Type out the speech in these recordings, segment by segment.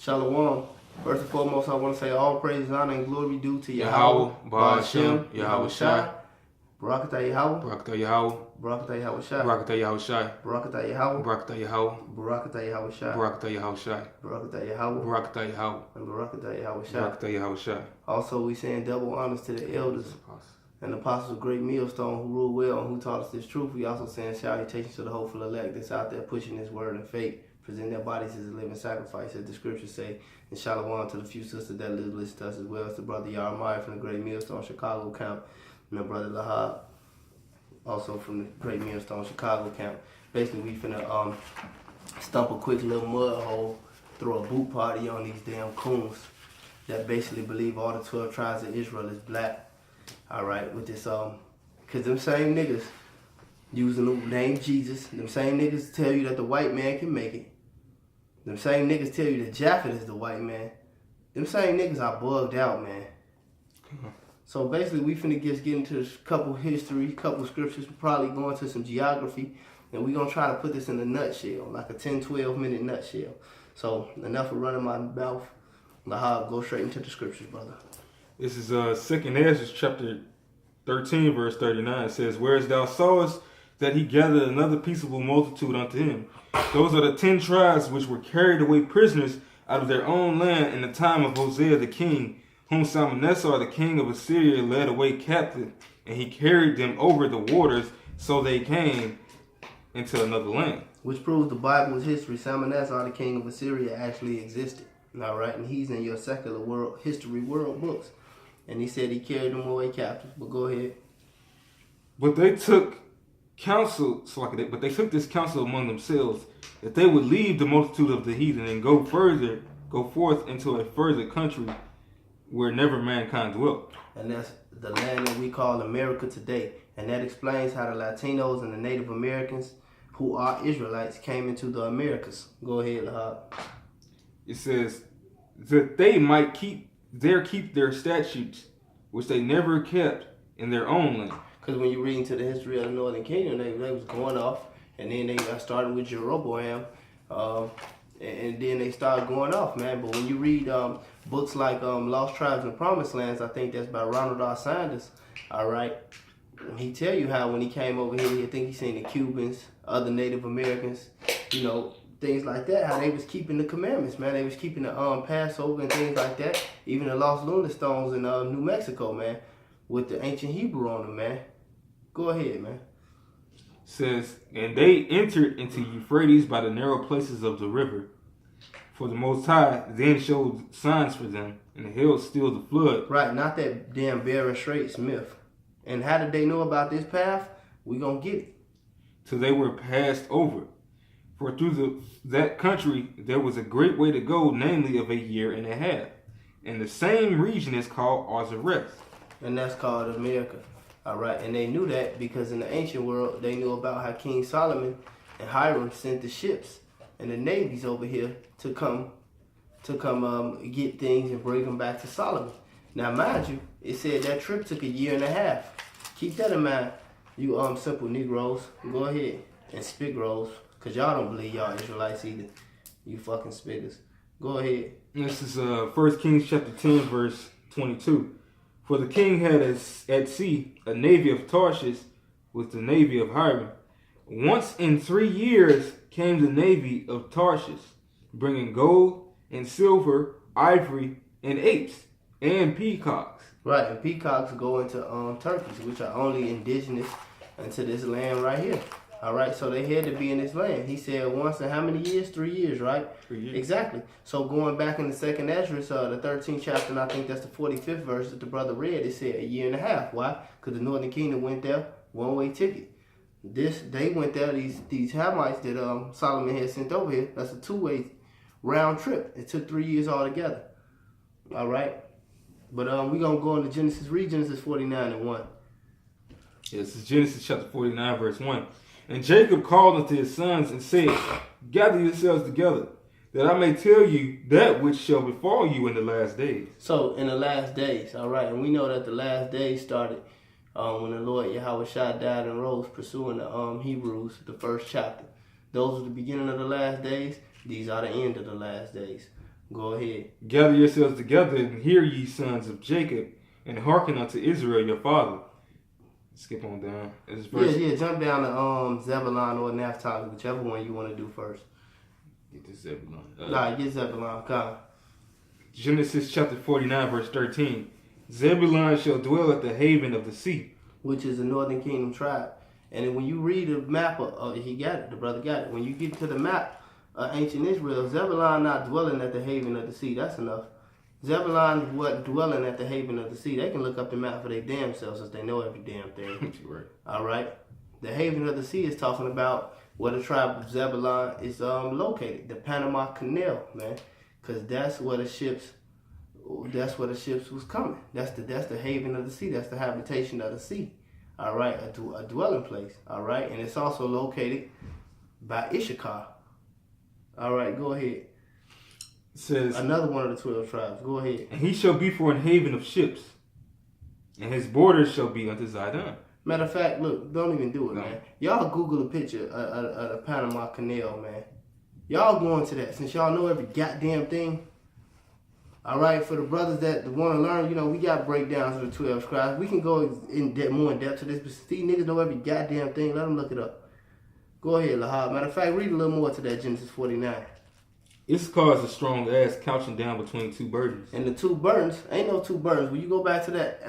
Shalom. First and foremost, I want to say all praise, honor, and glory due to Yahweh, Ba'ashem, Yahweh Shai, Barakatah Yahweh, Barakatah Yahweh, Barakatah Yahweh Shai, Barakatah Yahweh Shai, Barakatah Yahweh, Barakatah Yahweh, Barakatah Yahweh Shai, Barakatah Yahweh Shai, Barakatah Yahweh, Barakatah Yahweh, and Barakatah Yahweh Shai. Barakatah Yahweh Shai. Also, we send double honors to the elders and the apostles of Great Millstone who rule well and who taught us this truth. We also send salutations to the hopeful elect that's out there pushing this word and faith, present their bodies as a living sacrifice, as the scriptures say. And shalom to the few sisters that listen to us, as well as the brother Yarmai from the Great Millstone Chicago camp, and the brother Lahab, also from the Great Millstone Chicago camp. Basically, we finna stump a quick little mud hole, throw a boot party on these damn coons that basically believe all the 12 tribes of Israel is black. Alright, with this, cause them same niggas using the name Jesus, them same niggas tell you that the white man can make it. Them same niggas tell you that Japheth is the white man. Them same niggas are bugged out, man. So basically, we finna just get into a couple history, couple scriptures, probably go into some geography, and we gonna try to put this in a nutshell, like a 10-12 minute nutshell. So enough of running my mouth. Lahab, go straight into the scriptures, brother. This is 2nd Ezra chapter 13, verse 39. It says, "Whereas thou sawest that he gathered another peaceable multitude unto him. Those are the 10 tribes which were carried away prisoners out of their own land in the time of Hosea the king, whom Salmanessar the king of Assyria led away captive, and he carried them over the waters, so they came into another land." Which proves the Bible's history. Salmanessar the king of Assyria actually existed. All right, and he's in your secular world history world books. And he said he carried them away captive. But go ahead. But they took this counsel among themselves, that they would leave the multitude of the heathen and go forth into a further country where never mankind dwelt. And that's the land that we call America today. And that explains how the Latinos and the Native Americans, who are Israelites, came into the Americas. Go ahead, Lahab. It says that they might keep their statutes, which they never kept in their own land. Because when you read into the history of the Northern Kingdom, they was going off, and then they got started with Jeroboam, and then they started going off, man. But when you read books like Lost Tribes and Promised Lands, I think that's by Ronald R. Sanders, all right, he tell you how when he came over here, I think he seen the Cubans, other Native Americans, things like that, how they was keeping the commandments, man. They was keeping the Passover and things like that. Even the lost lunar stones in New Mexico, man, with the ancient Hebrew on them, man. Go ahead, man. Says, "And they entered into Euphrates by the narrow places of the river. For the Most High then showed signs for them, and held still the flood." Right, not that damn Barren Straits myth. And how did they know about this path? We gonna get it. "Till they were passed over. For through that country there was a great way to go, namely of a year and a half. And the same region is called Azareth." And that's called America. All right, and they knew that because in the ancient world, they knew about how King Solomon and Hiram sent the ships and the navies over here to come get things and bring them back to Solomon. Now, mind you, it said that trip took a year and a half. Keep that in mind, you simple Negroes. Go ahead and Spigrows. Because y'all don't believe y'all Israelites either. You fucking spiggers. Go ahead. This is 1 Kings chapter 10, verse 22. "For the king had at sea a navy of Tarshish with the navy of Hiram. Once in 3 years came the navy of Tarshish, bringing gold and silver, ivory, and apes, and peacocks." Right, and peacocks go into turkeys, which are only indigenous into this land right here. All right, so they had to be in this land. He said once in how many years? 3 years, right? 3 years. Exactly. So going back in the 2nd Ezra, the 13th chapter, and I think that's the 45th verse that the brother read, it said a year and a half. Why? Because the Northern Kingdom went there, one-way ticket. They went there, these Hamites that Solomon had sent over here, that's a two-way round trip. It took 3 years altogether. All right? But we're going to go into Genesis, read Genesis 49 and 1. Yes, this is Genesis chapter 49, verse 1. "And Jacob called unto his sons and said, Gather yourselves together, that I may tell you that which shall befall you in the last days." So, in the last days, all right, and we know that the last days started when the Lord Yahweh Shai died and rose, pursuing the Hebrews, the 1st chapter. Those are the beginning of the last days. These are the end of the last days. Go ahead. Gather yourselves together and hear, ye sons of Jacob, and hearken unto Israel your father. Skip on down. Yeah, jump down to Zebulun or Naphtali, whichever one you want to do first. Get this Zebulun. Get Zebulun. Come. Genesis chapter 49, verse 13. Zebulun shall dwell at the haven of the sea, which is the northern kingdom tribe. And when you read the map, he got it, the brother got it. When you get to the map of ancient Israel, Zebulun not dwelling at the haven of the sea. That's enough. Zebulun what dwelling at the haven of the sea. They can look up the map for their damn selves since they know every damn thing. Right. All right. The haven of the sea is talking about where the tribe of Zebulun is located, the Panama Canal, man, because that's where the ships was coming. That's the haven of the sea. That's the habitation of the sea. All right, a dwelling place. All right, and it's also located by Issachar. All right, go ahead. It says another one of the 12 tribes. Go ahead. And he shall be for an haven of ships, and his borders shall be unto Zidon. Matter of fact, look, don't even do it, man. Y'all Google a picture of the Panama Canal, man. Y'all go into that since y'all know every goddamn thing. All right, for the brothers that want to learn, you know, we got breakdowns of the 12 scribes. We can go more in depth to this, but these niggas know every goddamn thing. Let them look it up. Go ahead, Lahab. Matter of fact, read a little more to that Genesis 49. Issachar is a strong ass couching down between two burdens. And the two burdens, ain't no two burdens. When you go back to that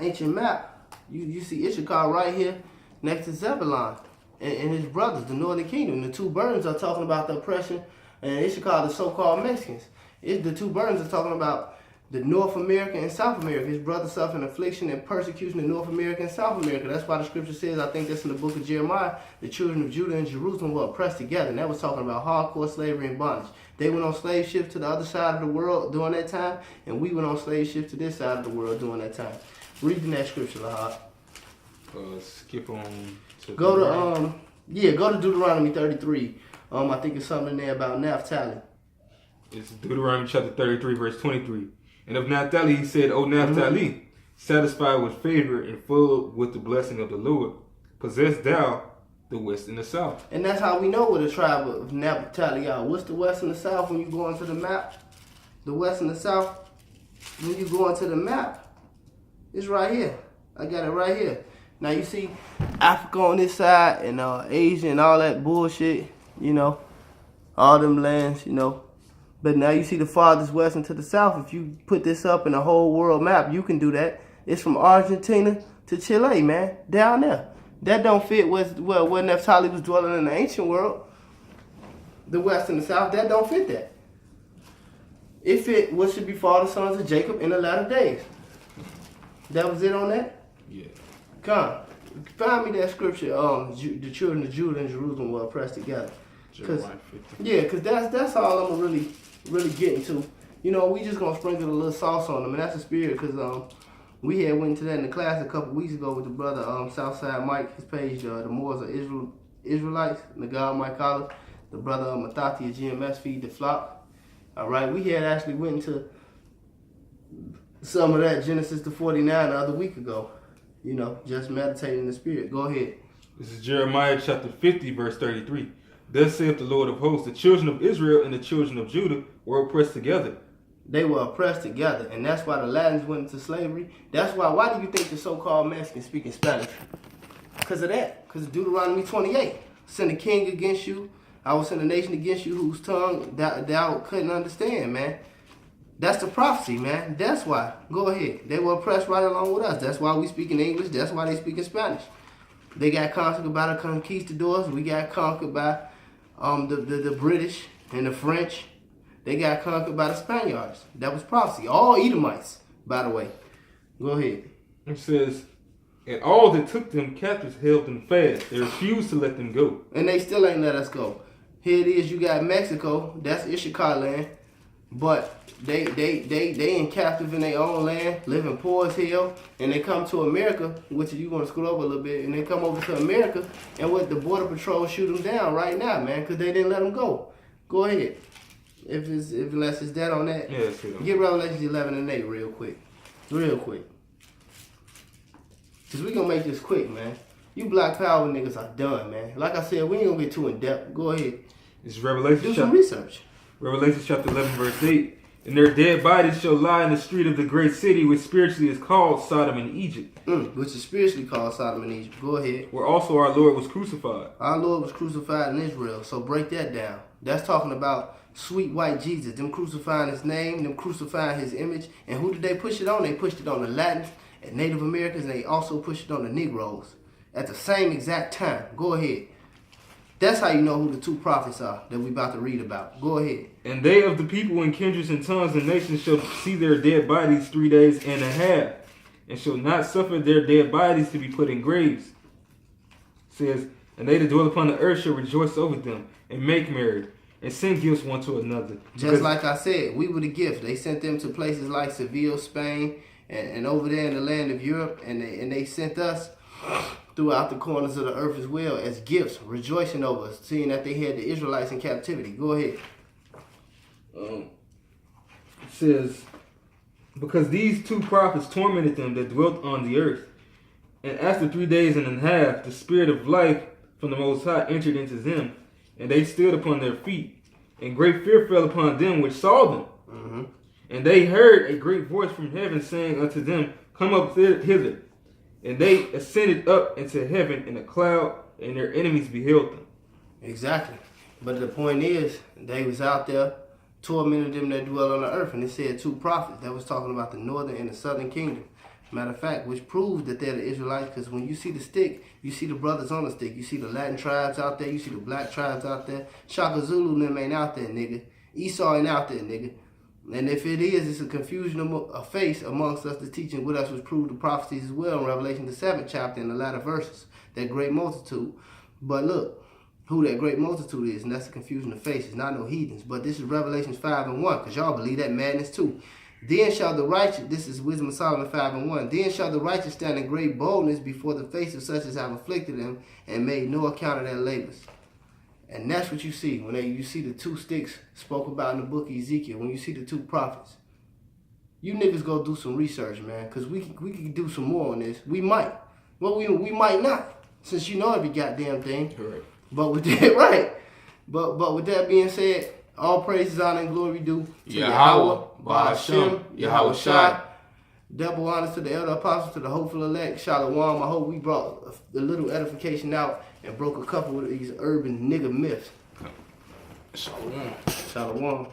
ancient map, you see Issachar right here next to Zebulun and his brothers, the northern kingdom. The two burdens are talking about the oppression, and Issachar, the so-called Mexicans. The two burdens are talking about the North America and South America. His brothers suffering affliction and persecution in North America and South America. That's why the scripture says, I think that's in the book of Jeremiah, the children of Judah and Jerusalem were oppressed together. And that was talking about hardcore slavery and bondage. They went on slave ships to the other side of the world during that time, and we went on slave ships to this side of the world during that time. Read the next scripture, Lahab. Skip on to go to Deuteronomy 33. I think it's something in there about Naphtali. It's Deuteronomy chapter 33, verse 23. And of Naphtali he said, O Naphtali, satisfied with favor and full with the blessing of the Lord, possess thou the west and the south. And that's how we know where the tribe of Naphtali are. What's the west and the south when you go into the map? The west and the south, when you go into the map, it's right here. I got it right here. Now you see Africa on this side and Asia and all that bullshit, you know, all them lands, you know. But now you see the farthest west and to the south. If you put this up in a whole world map, you can do that. It's from Argentina to Chile, man, down there. That don't fit where Naphtali was dwelling in the ancient world. The west and the south, that don't fit that. It fit what should be for the sons of Jacob in the latter days. That was it on that? Yeah. Come, find me that scripture. The children of Judah and Jerusalem were oppressed together. Because that's all I'm really getting to. You know, we just gonna sprinkle a little sauce on them, and that's the spirit. Because we had went to that in the class a couple weeks ago with the brother Southside Mike. His page, the Moors of Israelites, the God Mike Collins, the brother Matati of GMS Feed the Flock. All right, we had actually went into some of that Genesis to 49 the other week ago. You know, just meditating in the spirit. Go ahead. This is Jeremiah chapter 50, verse 33. Thus saith the Lord of hosts, the children of Israel and the children of Judah were oppressed together. They were oppressed together, and that's why the Latins went into slavery. That's why do you think the so-called Mexicans speak in Spanish? Because of that. Because of Deuteronomy 28. Send a king against you. I will send a nation against you whose tongue thou couldn't understand, man. That's the prophecy, man. That's why. Go ahead. They were oppressed right along with us. That's why we speak in English. That's why they speak in Spanish. They got conquered by the conquistadors. We got conquered by the British and the French. They got conquered by the Spaniards. That was prophecy. All Edomites, by the way. Go ahead. It says, and all that took them captives held them fast. They refused to let them go. And they still ain't let us go. Here it is. You got Mexico. That's Issachar land. But they in captive in their own land, living poor as hell, and they come to America, which you want to screw over a little bit, and they come over to America, and with the border patrol shoot them down right now, man, because they didn't let them go. Go ahead. Unless it's that on that. Yeah, get Revelation 11 and 8 real quick. Real quick. Because we going to make this quick, man. You black power niggas are done, man. Like I said, we ain't going to get too in depth. Go ahead. It's Revelation. Do some research. Revelation chapter 11, verse 8. And their dead bodies shall lie in the street of the great city, which spiritually is called Sodom and Egypt. Which is spiritually called Sodom and Egypt. Go ahead. Where also our Lord was crucified. Our Lord was crucified in Israel. So break that down. That's talking about sweet white Jesus. Them crucifying his name, them crucifying his image. And who did they push it on? They pushed it on the Latins and Native Americans. And they also pushed it on the Negroes at the same exact time. Go ahead. That's how you know who the two prophets are that we about to read about. Go ahead. And they of the people and kindreds and tongues and nations shall see their dead bodies 3 days and a half, and shall not suffer their dead bodies to be put in graves. It says, and they that dwell upon the earth shall rejoice over them, and make merry, and send gifts one to another. Just like I said, we were the gift. They sent them to places like Seville, Spain, and over there in the land of Europe, and they sent us throughout the corners of the earth as well as gifts, rejoicing over us, seeing that they had the Israelites in captivity. Go ahead. It says, because these two prophets tormented them that dwelt on the earth, and after 3 days and a half, the spirit of life from the Most High entered into them, and they stood upon their feet, and great fear fell upon them which saw them. Mm-hmm. And they heard a great voice from heaven saying unto them, come up hither. And they ascended up into heaven in a cloud, and their enemies beheld them. Exactly. But the point is, they was out there tormenting them that dwell on the earth. And it said two prophets. That was talking about the northern and the southern kingdom. Matter of fact, which proves that they're the Israelites. Because when you see the stick, you see the brothers on the stick. You see the Latin tribes out there. You see the black tribes out there. Shaka Zulu them ain't out there, nigga. Esau ain't out there, nigga. And if it is, it's a confusion of face amongst us, the teaching with us was proved the prophecies as well in Revelation the 7th chapter in the latter verses, that great multitude. But look, who that great multitude is, and that's the confusion of face. It's not no heathens, but this is Revelation 5 and 1, because y'all believe that madness too. Then shall the righteous, this is Wisdom of Solomon 5 and 1, then shall the righteous stand in great boldness before the face of such as have afflicted them and made no account of their labors. And that's what you see when you see the two sticks spoke about in the book of Ezekiel. When you see the two prophets, you niggas go do some research, man, because we can do some more on this. We might, well, we might not, since you know every goddamn thing. Correct. But with that, right? But with that being said, all praises, honor, and glory due to Yahweh, Ba'ashem, Yahweh Shai. Double honors to the elder apostles, to the hopeful elect. Shalom. I hope we brought a little edification out and broke a couple of these urban nigga myths. Shalom. Shalom.